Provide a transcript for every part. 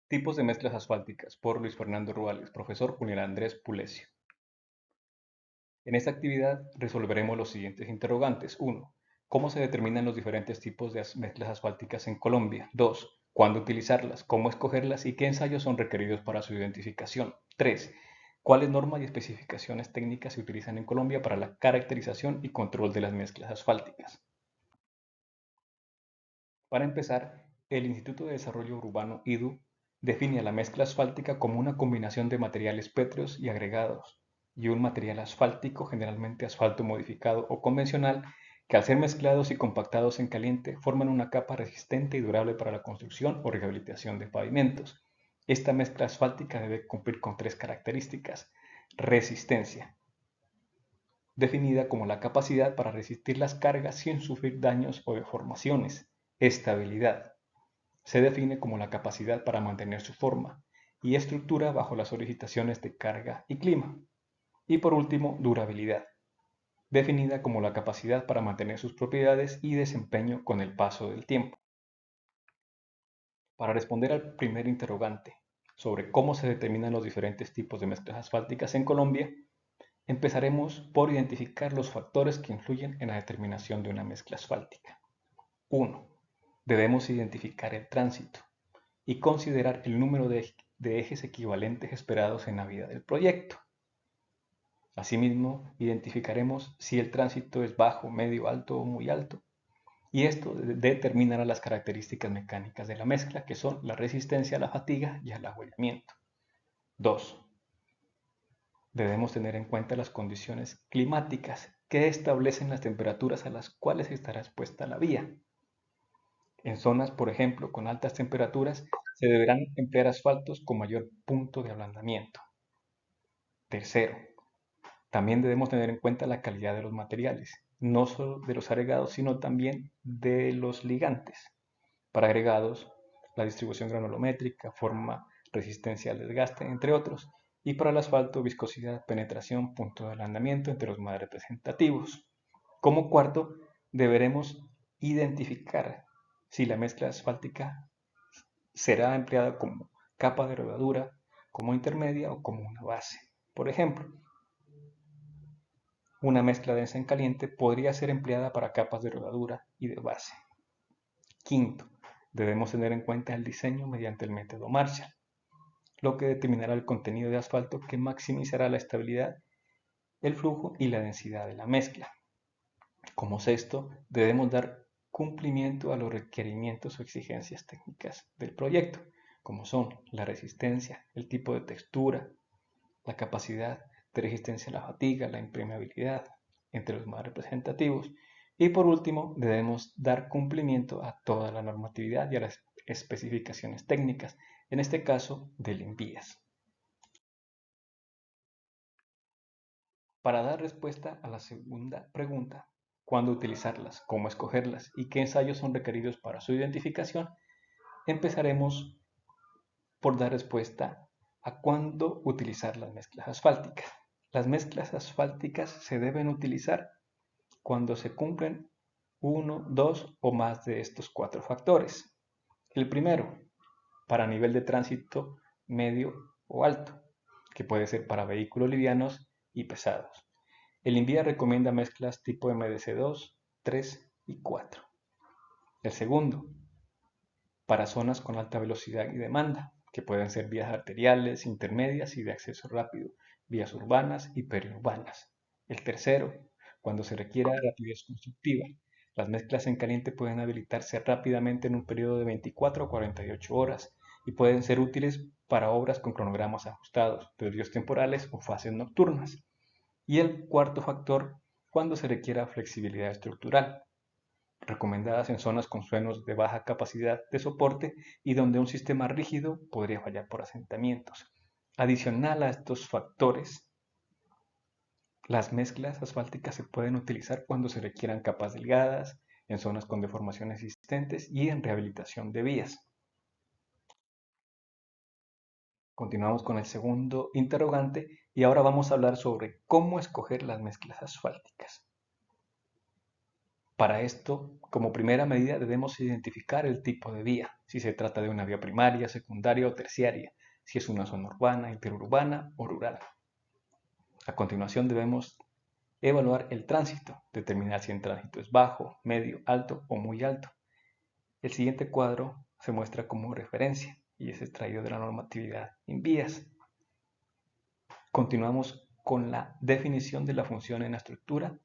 Tipos de mezclas asfálticas por Luis Fernando Ruales, profesor Julián Andrés Pulesio. En esta actividad resolveremos los siguientes interrogantes. 1. ¿Cómo se determinan los diferentes tipos de mezclas asfálticas en Colombia? 2. ¿Cuándo utilizarlas? ¿Cómo escogerlas? ¿Y qué ensayos son requeridos para su identificación? 3. ¿Cuáles normas y especificaciones técnicas se utilizan en Colombia para la caracterización y control de las mezclas asfálticas? Para empezar, el Instituto de Desarrollo Urbano (IDU) define a la mezcla asfáltica como una combinación de materiales pétreos y agregados, y un material asfáltico, generalmente asfalto modificado o convencional, que al ser mezclados y compactados en caliente forman una capa resistente y durable para la construcción o rehabilitación de pavimentos. Esta mezcla asfáltica debe cumplir con tres características. Resistencia, definida como la capacidad para resistir las cargas sin sufrir daños o deformaciones. Estabilidad, se define como la capacidad para mantener su forma y estructura bajo las solicitaciones de carga y clima. Y por último, durabilidad, definida como la capacidad para mantener sus propiedades y desempeño con el paso del tiempo. Para responder al primer interrogante sobre cómo se determinan los diferentes tipos de mezclas asfálticas en Colombia, empezaremos por identificar los factores que influyen en la determinación de una mezcla asfáltica. 1. Debemos identificar el tránsito y considerar el número de ejes equivalentes esperados en la vida del proyecto. Asimismo, identificaremos si el tránsito es bajo, medio, alto o muy alto, y esto determinará las características mecánicas de la mezcla, que son la resistencia a la fatiga y al agüellamiento. 2. Debemos tener en cuenta las condiciones climáticas que establecen las temperaturas a las cuales estará expuesta la vía. En zonas, por ejemplo, con altas temperaturas, se deberán emplear asfaltos con mayor punto de ablandamiento. Tercero, también debemos tener en cuenta la calidad de los materiales, no solo de los agregados, sino también de los ligantes. Para agregados, la distribución granulométrica, forma, resistencia al desgaste, entre otros. Y para el asfalto, viscosidad, penetración, punto de ablandamiento, entre los más representativos. Como cuarto, deberemos identificar si la mezcla asfáltica será empleada como capa de rodadura, como intermedia o como una base. Por ejemplo, una mezcla densa en caliente podría ser empleada para capas de rodadura y de base. Quinto, debemos tener en cuenta el diseño mediante el método Marshall, lo que determinará el contenido de asfalto que maximizará la estabilidad, el flujo y la densidad de la mezcla. Como sexto, debemos dar cumplimiento a los requerimientos o exigencias técnicas del proyecto, como son la resistencia, el tipo de textura, la capacidad de resistencia a la fatiga, la impermeabilidad, entre los más representativos. Y por último, debemos dar cumplimiento a toda la normatividad y a las especificaciones técnicas, en este caso del INVIAS. Para dar respuesta a la segunda pregunta, ¿cuándo utilizarlas? ¿Cómo escogerlas? ¿Y qué ensayos son requeridos para su identificación? Empezaremos por dar respuesta a cuándo utilizar las mezclas asfálticas. Las mezclas asfálticas se deben utilizar cuando se cumplen uno, dos o más de estos cuatro factores. El primero, para nivel de tránsito medio o alto, que puede ser para vehículos livianos y pesados. El INVIA recomienda mezclas tipo MDC2, 3 y 4. El segundo, para zonas con alta velocidad y demanda, que pueden ser vías arteriales, intermedias y de acceso rápido, vías urbanas y periurbanas. El tercero, cuando se requiera rapidez constructiva. Las mezclas en caliente pueden habilitarse rápidamente en un periodo de 24 a 48 horas y pueden ser útiles para obras con cronogramas ajustados, desvíos temporales o fases nocturnas. Y el cuarto factor, cuando se requiera flexibilidad estructural, recomendadas en zonas con suelos de baja capacidad de soporte y donde un sistema rígido podría fallar por asentamientos. Adicional a estos factores, las mezclas asfálticas se pueden utilizar cuando se requieran capas delgadas, en zonas con deformaciones existentes y en rehabilitación de vías. Continuamos con el segundo interrogante y ahora vamos a hablar sobre cómo escoger las mezclas asfálticas. Para esto, como primera medida, debemos identificar el tipo de vía, si se trata de una vía primaria, secundaria o terciaria, si es una zona urbana, interurbana o rural. A continuación debemos evaluar el tránsito, determinar si el tránsito es bajo, medio, alto o muy alto. El siguiente cuadro se muestra como referencia y es extraído de la normatividad INVIAS. Continuamos con la definición de la función en la estructura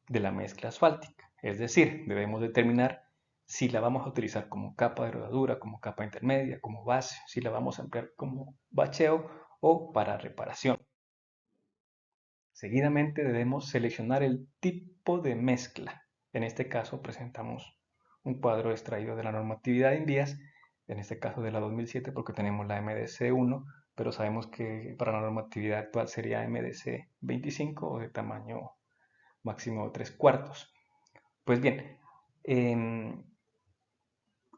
de la mezcla asfáltica. Es decir, debemos determinar si la vamos a utilizar como capa de rodadura, como capa intermedia, como base, si la vamos a emplear como bacheo o para reparación. Seguidamente debemos seleccionar el tipo de mezcla. En este caso presentamos un cuadro extraído de la normatividad INVIAS, en este caso de la 2007 porque tenemos la MDC 1, pero sabemos que para la normatividad actual sería MDC 25 o de tamaño máximo 3/4. Pues bien, en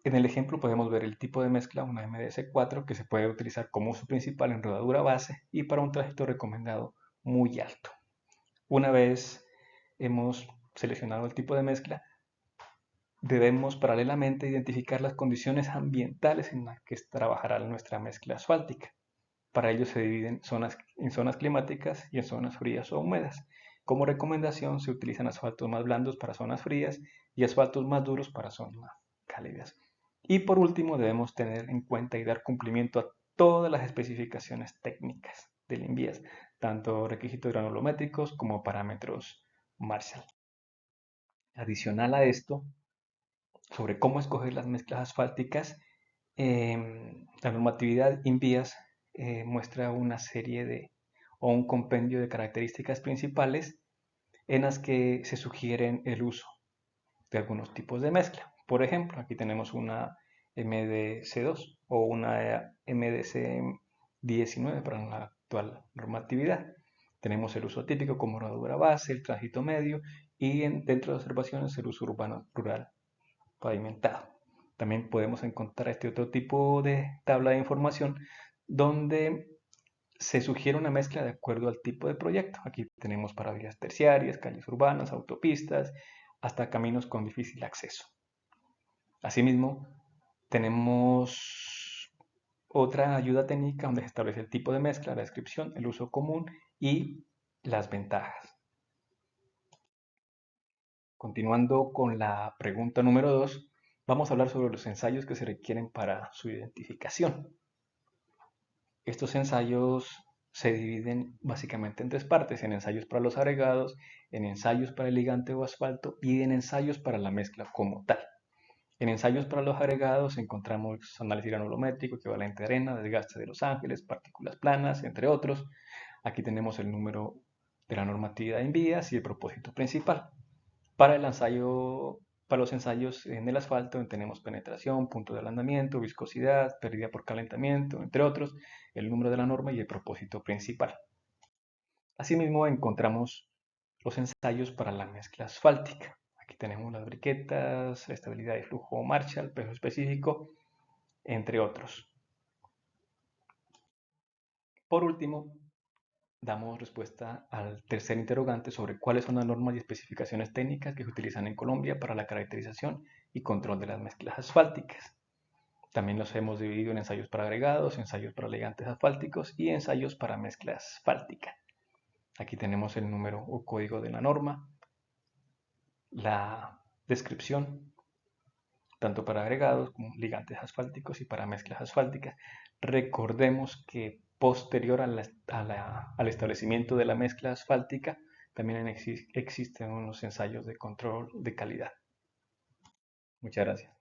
el ejemplo podemos ver el tipo de mezcla, una MDC4, que se puede utilizar como uso principal en rodadura base y para un tránsito recomendado muy alto. Una vez hemos seleccionado el tipo de mezcla, debemos paralelamente identificar las condiciones ambientales en las que trabajará nuestra mezcla asfáltica. Para ello se dividen en zonas climáticas y en zonas frías o húmedas. Como recomendación se utilizan asfaltos más blandos para zonas frías y asfaltos más duros para zonas cálidas. Y por último debemos tener en cuenta y dar cumplimiento a todas las especificaciones técnicas del INVIAS, tanto requisitos granulométricos como parámetros Marshall. Adicional a esto, sobre cómo escoger las mezclas asfálticas, la normatividad INVIAS muestra una serie o un compendio de características principales en las que se sugieren el uso de algunos tipos de mezcla. Por ejemplo, aquí tenemos una MDC2 o una MDC19 para la actual normatividad. Tenemos el uso típico como rodadura base, el tránsito medio y dentro de observaciones el uso urbano rural pavimentado. También podemos encontrar este otro tipo de tabla de información donde se sugiere una mezcla de acuerdo al tipo de proyecto. Aquí tenemos para vías terciarias, calles urbanas, autopistas, hasta caminos con difícil acceso. Asimismo, tenemos otra ayuda técnica donde se establece el tipo de mezcla, la descripción, el uso común y las ventajas. Continuando con la pregunta número 2, vamos a hablar sobre los ensayos que se requieren para su identificación. Estos ensayos se dividen básicamente en tres partes: en ensayos para los agregados, en ensayos para el ligante o asfalto y en ensayos para la mezcla como tal. En ensayos para los agregados encontramos análisis granulométrico, equivalente de arena, desgaste de los ángeles, partículas planas, entre otros. Aquí tenemos el número de la normatividad en vías y el propósito principal. Para los ensayos en el asfalto tenemos penetración, punto de ablandamiento, viscosidad, pérdida por calentamiento, entre otros, el número de la norma y el propósito principal. Asimismo encontramos los ensayos para la mezcla asfáltica. Aquí tenemos las briquetas, estabilidad de flujo Marshall, peso específico, entre otros. Por último, damos respuesta al tercer interrogante sobre cuáles son las normas y especificaciones técnicas que se utilizan en Colombia para la caracterización y control de las mezclas asfálticas. También los hemos dividido en ensayos para agregados, ensayos para ligantes asfálticos y ensayos para mezcla asfáltica. Aquí tenemos el número o código de la norma, la descripción, tanto para agregados como ligantes asfálticos y para mezclas asfálticas. Recordemos que posterior al establecimiento de la mezcla asfáltica, también existen unos ensayos de control de calidad. Muchas gracias.